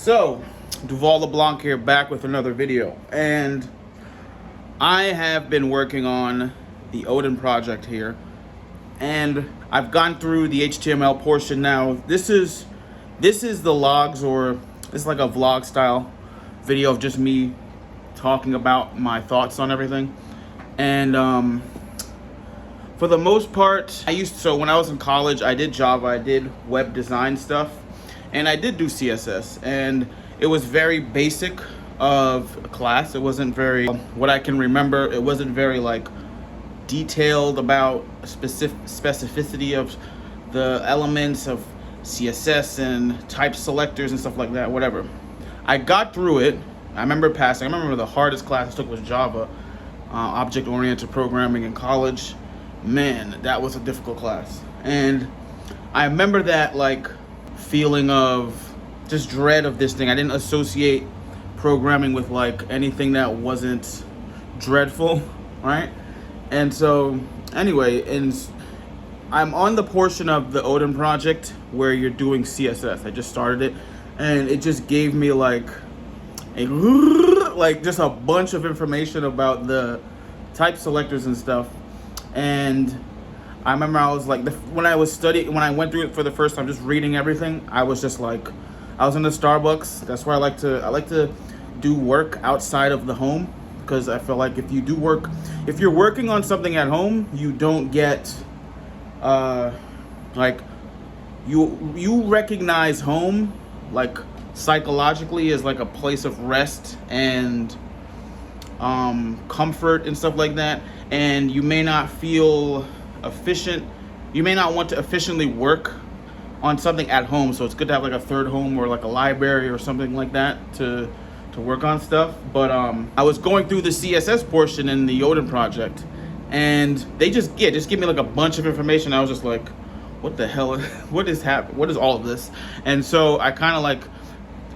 So, Duval Leblanc here, back with another video, and I have been working on the Odin project here, and I've gone through the HTML portion now. This is the logs, or it's like a vlog style video of just me talking about my thoughts on everything. And for the most part, so when I was in college, I did Java, I did web design stuff, and I did do CSS, and it was very basic of a class. It wasn't very, what I can remember, it wasn't very like detailed about specificity of the elements of CSS and type selectors and stuff like that, whatever. I got through it. I remember passing. I remember the hardest class I took was Java, object-oriented programming in college. Man, that was a difficult class. And I remember that like feeling of just dread of this thing. I didn't associate programming with like anything that wasn't dreadful, right? And so anyway, and I'm on the portion of the Odin project where you're doing CSS. I just started it, and it just gave me like just a bunch of information about the type selectors and stuff. And I remember I was like, when I went through it for the first time, just reading everything, I was just like, I was in the Starbucks. That's where I like to do work outside of the home, because I feel like if you're working on something at home, you don't get like you recognize home like psychologically as like a place of rest and comfort and stuff like that, and you may not feel efficient. You may not want to efficiently work on something at home, so it's good to have like a third home or like a library or something like that to work on stuff. But I was going through the CSS portion in the Odin project, and they just give me like a bunch of information. I was just like, what the hell? What is happening? What is all of this? And so I kind of like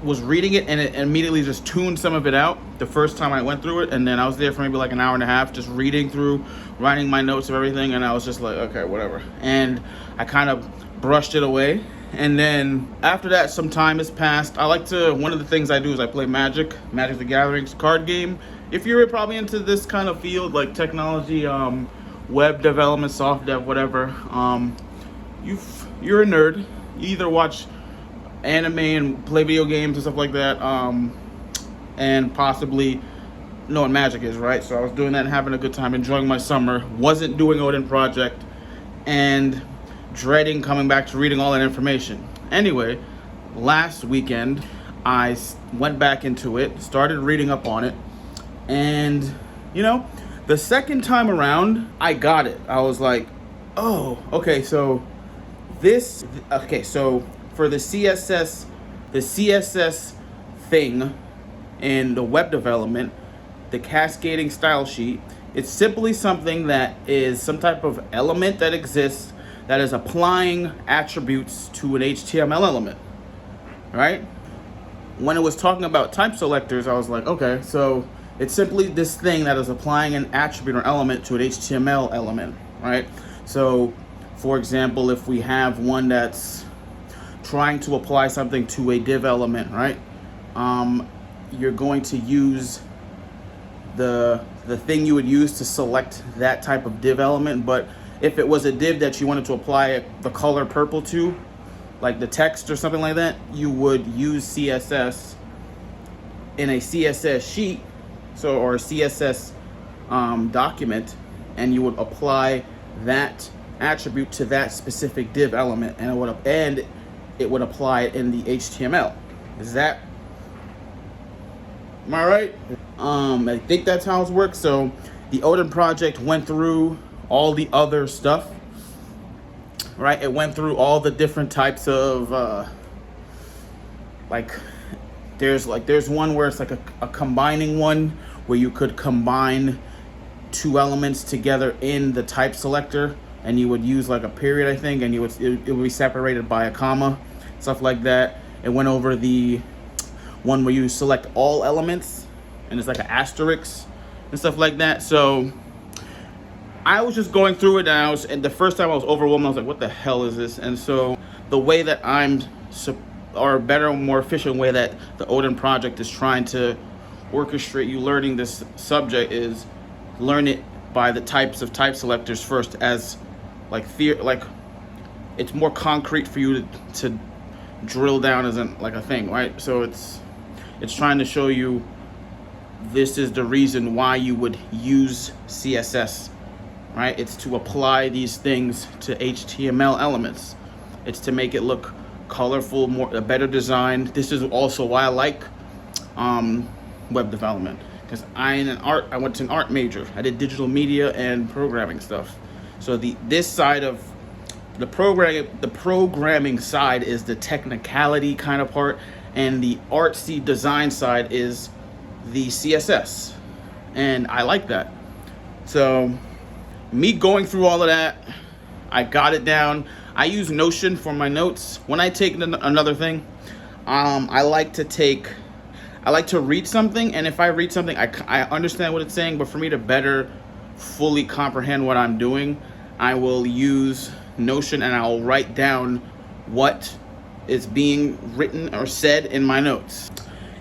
was reading it, and it immediately just tuned some of it out the first time I went through it. And then I was there for maybe like an hour and a half just reading through, writing my notes of everything, and I was just like, okay, whatever. And I kind of brushed it away. And then after that, some time has passed. One of the things I do is I play Magic the Gathering's card game. If you're probably into this kind of field, like technology, web development, soft dev, whatever, you're a nerd. You either watch anime and play video games and stuff like that, and possibly know what Magic is, right? So I was doing that and having a good time, enjoying my summer. Wasn't doing Odin project, and dreading coming back to reading all that information. Anyway, last weekend I went back into it, started reading up on it, and the second time around I got it. I was like, oh, okay, so for the CSS thing in the web development, the cascading style sheet, it's simply something that is some type of element that exists that is applying attributes to an HTML element, right? When it was talking about type selectors, I was like, okay, so it's simply this thing that is applying an attribute or element to an HTML element, right? So, for example, if we have one that's trying to apply something to a div element, right? You're going to use the thing you would use to select that type of div element. But if it was a div that you wanted to apply the color purple to, like the text or something like that, you would use CSS in a CSS sheet, or a CSS document, and you would apply that attribute to that specific div element, and it would apply it in the HTML. Am I right? I think that's how it works. So the Odin project went through all the other stuff, right? It went through all the different types of there's one where it's like a combining one, where you could combine two elements together in the type selector, and you would use like a period, I think, and it would be separated by a comma, stuff like that. It went over the one where you select all elements, and it's like an asterisk and stuff like that. So I was just going through it, and the first time I was overwhelmed. I was like, what the hell is this? And so the way that I'm or a better, more efficient way that the Odin project is trying to orchestrate you learning this subject is learn it by the types of type selectors first, as like it's more concrete for you to drill down as like a thing, right? So it's trying to show you this is the reason why you would use CSS, right? It's to apply these things to HTML elements. It's to make it look colorful, a better design. This is also why I like web development, because I went to an art major. I did digital media and programming stuff. So this side of the programming side is the technicality kind of part, and the artsy design side is the CSS, and I like that. So me going through all of that, I got it down. I use Notion for my notes. When I take another thing, I like to read something, and if I read something, I understand what it's saying, but for me to better fully comprehend what I'm doing, I will use Notion and I'll write down what is being written or said in my notes.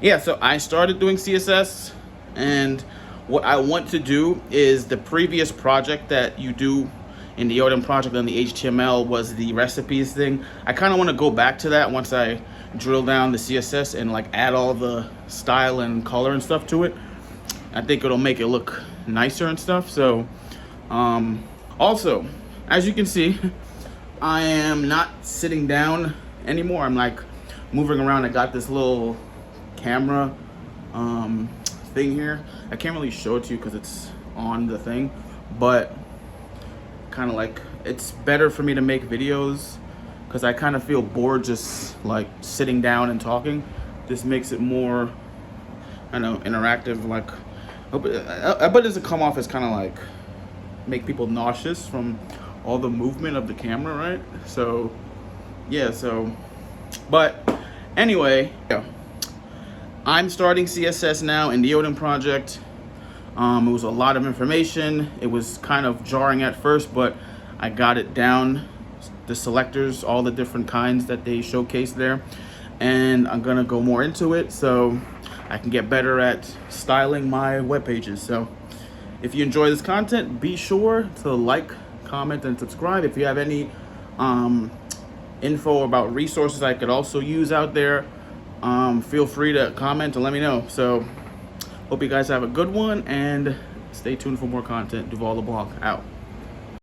Yeah, so I started doing CSS, and what I want to do is the previous project that you do in the Odin project on the HTML was the recipes thing. I kind of want to go back to that once I drill down the CSS and like add all the style and color and stuff to it. I think it'll make it look nicer and stuff. So also, as you can see, I am not sitting down anymore. I'm like moving around. I got this little camera thing here. I can't really show it to you because it's on the thing, but kind of like it's better for me to make videos because I kind of feel bored just like sitting down and talking. This makes it more, I know, interactive. Like, but it doesn't come off as kind of like make people nauseous from all the movement of the camera, right? So yeah, but anyway, yeah. I'm starting CSS now in the Odin project. It was a lot of information. It was kind of jarring at first, but I got it down. The selectors, all the different kinds that they showcase there. And I'm gonna go more into it so I can get better at styling my web pages. So if you enjoy this content, be sure to like, comment, and subscribe. If you have any info about resources I could also use out there, feel free to comment and let me know. So hope you guys have a good one, and stay tuned for more content. Duval Leblanc out.